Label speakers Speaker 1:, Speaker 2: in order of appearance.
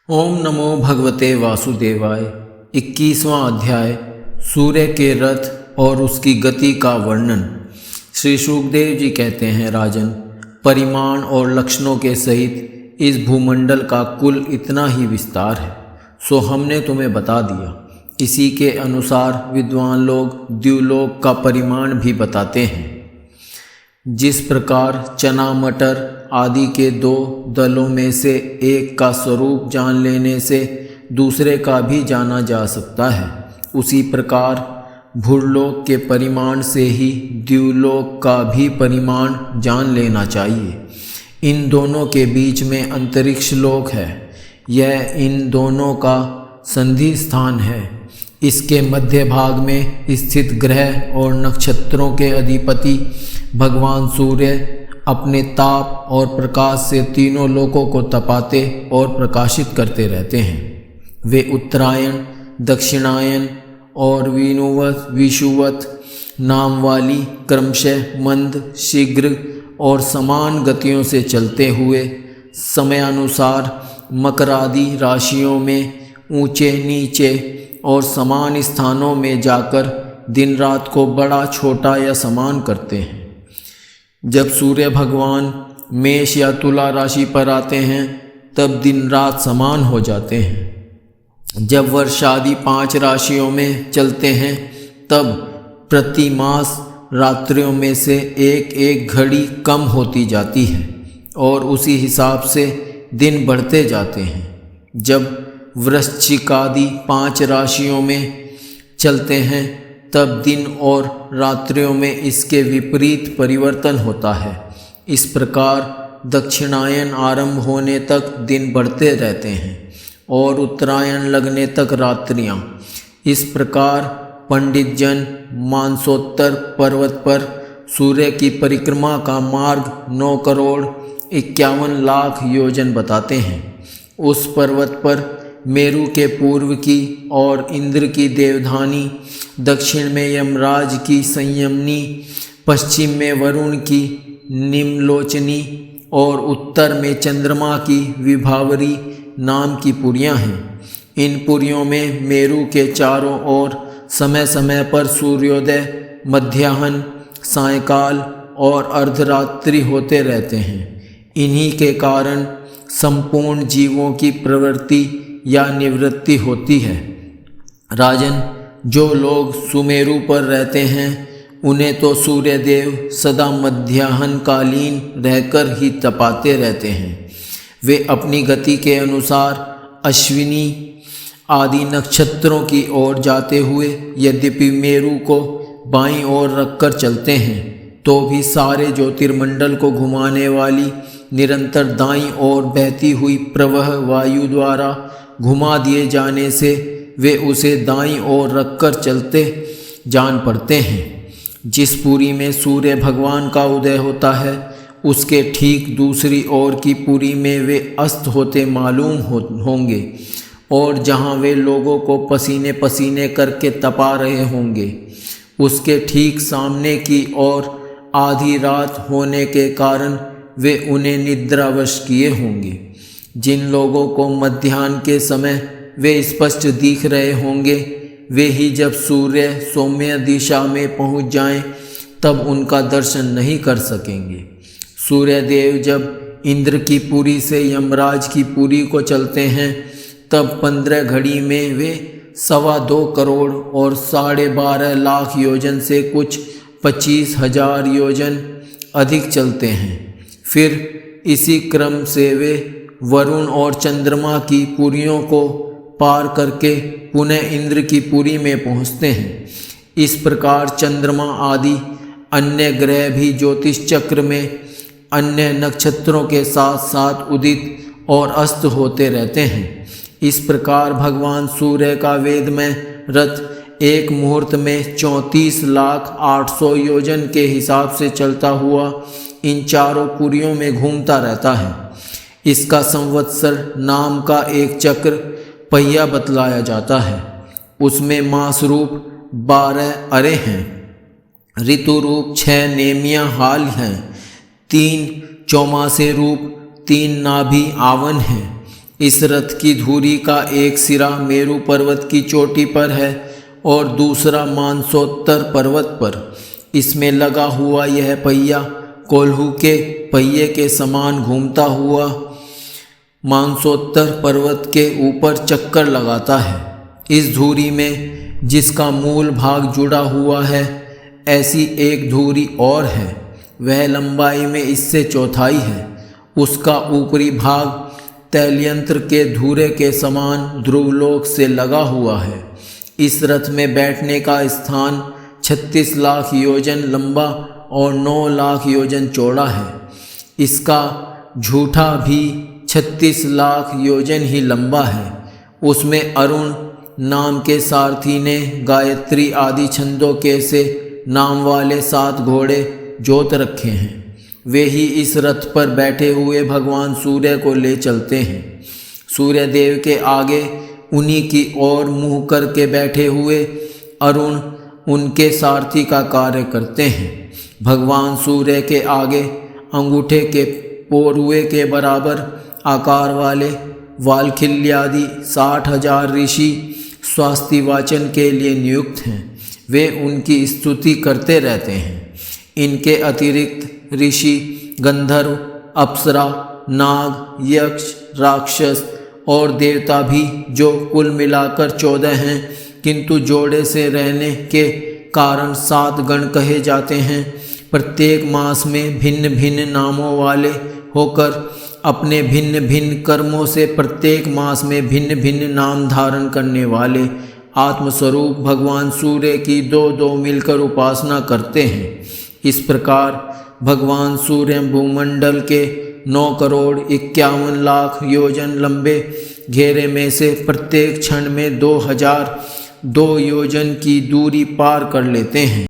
Speaker 1: ओम नमो भगवते वासुदेवाय। 21वां अध्याय सूर्य के रथ और उसकी गति का वर्णन। श्री शुकदेव जी कहते हैं, राजन, परिमाण और लक्षणों के सहित इस भूमंडल का कुल इतना ही विस्तार है, सो हमने तुम्हें बता दिया। इसी के अनुसार विद्वान लोग द्युलोक का परिमाण भी बताते हैं। जिस प्रकार चना मटर आदि के दो दलों में से एक का स्वरूप जान लेने से दूसरे का भी जाना जा सकता है, उसी प्रकार भूलोक के परिमाण से ही द्युलोक का भी परिमाण जान लेना चाहिए। इन दोनों के बीच में अंतरिक्ष लोक है, यह इन दोनों का संधि स्थान है। इसके मध्य भाग में स्थित ग्रह और नक्षत्रों के अधिपति भगवान सूर्य अपने ताप और प्रकाश से तीनों लोकों को तपाते और प्रकाशित करते रहते हैं। वे उत्तरायण, दक्षिणायन और विषुवत नाम वाली क्रमशः मंद, शीघ्र और समान गतियों से चलते हुए समयानुसार मकर आदि राशियों में ऊंचे नीचे और समान स्थानों में जाकर दिन रात को बड़ा छोटा या समान करते हैं। जब सूर्य भगवान मेष या तुला राशि पर आते हैं तब दिन रात समान हो जाते हैं। जब वर्ष आदि 5 राशियों में चलते हैं तब प्रति मास रात्रियों में से एक एक घड़ी कम होती जाती है और उसी हिसाब से दिन बढ़ते जाते हैं। जब वृश्चिक आदि 5 राशियों में चलते हैं तब दिन और रात्रियों में इसके विपरीत परिवर्तन होता है। इस प्रकार दक्षिणायन आरंभ होने तक दिन बढ़ते रहते हैं और उत्तरायण लगने तक रात्रियां। इस प्रकार पंडित जन मानसोत्तर पर्वत पर सूर्य की परिक्रमा का मार्ग 9 करोड़ 51 लाख योजन बताते हैं। उस पर्वत पर मेरु के पूर्व की और इंद्र की देवधानी, दक्षिण में यमराज की संयमनी, पश्चिम में वरुण की निम्नलोचनी और उत्तर में चंद्रमा की विभावरी नाम की पुरियां हैं। इन पुरियों में मेरु के चारों ओर समय समय पर सूर्योदय, मध्याह्न, सायंकाल और अर्धरात्रि होते रहते हैं। इन्हीं के कारण संपूर्ण जीवों की प्रवृत्ति या निवृत्ति होती है। राजन, जो लोग सुमेरु पर रहते हैं उन्हें तो सूर्यदेव सदा मध्याह्न कालीन रहकर ही तपाते रहते हैं। वे अपनी गति के अनुसार अश्विनी आदि नक्षत्रों की ओर जाते हुए यद्यपि मेरु को बाईं ओर रखकर चलते हैं तो भी सारे ज्योतिर्मंडल को घुमाने वाली निरंतर दाईं ओर बहती हुई प्रवाह वायु द्वारा घुमा दिए जाने से वे उसे दाईं ओर रखकर चलते जान पड़ते हैं। जिस पुरी में सूर्य भगवान का उदय होता है उसके ठीक दूसरी ओर की पुरी में वे अस्त होते मालूम होंगे और जहाँ वे लोगों को पसीने पसीने करके तपा रहे होंगे उसके ठीक सामने की ओर आधी रात होने के कारण वे उन्हें निद्रावश किए होंगे। जिन लोगों को मध्याह्न के समय वे स्पष्ट दिख रहे होंगे वे ही जब सूर्य सौम्य दिशा में पहुंच जाएं तब उनका दर्शन नहीं कर सकेंगे। सूर्यदेव जब इंद्र की पुरी से यमराज की पुरी को चलते हैं तब 15 घड़ी में वे 2.25 करोड़ और 12.5 लाख योजन से कुछ 25,000 योजन अधिक चलते हैं। फिर इसी क्रम से वे वरुण और चंद्रमा की पुरियों को पार करके पुनः इंद्र की पुरी में पहुँचते हैं। इस प्रकार चंद्रमा आदि अन्य ग्रह भी ज्योतिष चक्र में अन्य नक्षत्रों के साथ साथ उदित और अस्त होते रहते हैं। इस प्रकार भगवान सूर्य का वेदमय रथ एक मुहूर्त में 34,800,000 योजन के हिसाब से चलता हुआ इन चारों पुरियों में घूमता रहता है। इसका संवत्सर नाम का एक चक्र पहिया बतलाया जाता है। उसमें मास रूप 12 अरे हैं, ऋतु रूप 6 नेमियां हाल हैं, 3 चौमासे रूप 3 नाभि आवन हैं। इस रथ की धुरी का एक सिरा मेरु पर्वत की चोटी पर है और दूसरा मानसोत्तर पर्वत पर। इसमें लगा हुआ यह पहिया कोल्हू के पहिए के समान घूमता हुआ मानसोत्तर पर्वत के ऊपर चक्कर लगाता है। इस धुरी में जिसका मूल भाग जुड़ा हुआ है, ऐसी एक धुरी और है, वह लंबाई में इससे चौथाई है। उसका ऊपरी भाग तैलयंत्र के धुरे के समान ध्रुवलोक से लगा हुआ है। इस रथ में बैठने का स्थान 36 लाख योजन लंबा और 9 लाख योजन चौड़ा है। इसका झूठा भी 36 लाख योजन ही लंबा है। उसमें अरुण नाम के सारथी ने गायत्री आदि छंदों के से नाम वाले 7 घोड़े जोत रखे हैं। वे ही इस रथ पर बैठे हुए भगवान सूर्य को ले चलते हैं। सूर्य देव के आगे उन्हीं की ओर मुँह करके बैठे हुए अरुण उनके सारथी का कार्य करते हैं। भगवान सूर्य के आगे अंगूठे के पोरुए के बराबर आकार वाले वालखिल्यादि 60,000 ऋषि स्वास्ति वाचन के लिए नियुक्त हैं। वे उनकी स्तुति करते रहते हैं। इनके अतिरिक्त ऋषि, गंधर्व, अप्सरा, नाग, यक्ष, राक्षस और देवता भी, जो कुल मिलाकर 14 हैं, किंतु जोड़े से रहने के कारण 7 गण कहे जाते हैं, प्रत्येक मास में भिन्न भिन्न नामों वाले होकर अपने भिन्न भिन्न कर्मों से प्रत्येक मास में भिन्न भिन्न नाम धारण करने वाले आत्मस्वरूप भगवान सूर्य की 2-2 मिलकर उपासना करते हैं। इस प्रकार भगवान सूर्य भूमंडल के 9 करोड़ 51 लाख योजन लंबे घेरे में से प्रत्येक क्षण में 2002 योजन की दूरी पार कर लेते हैं।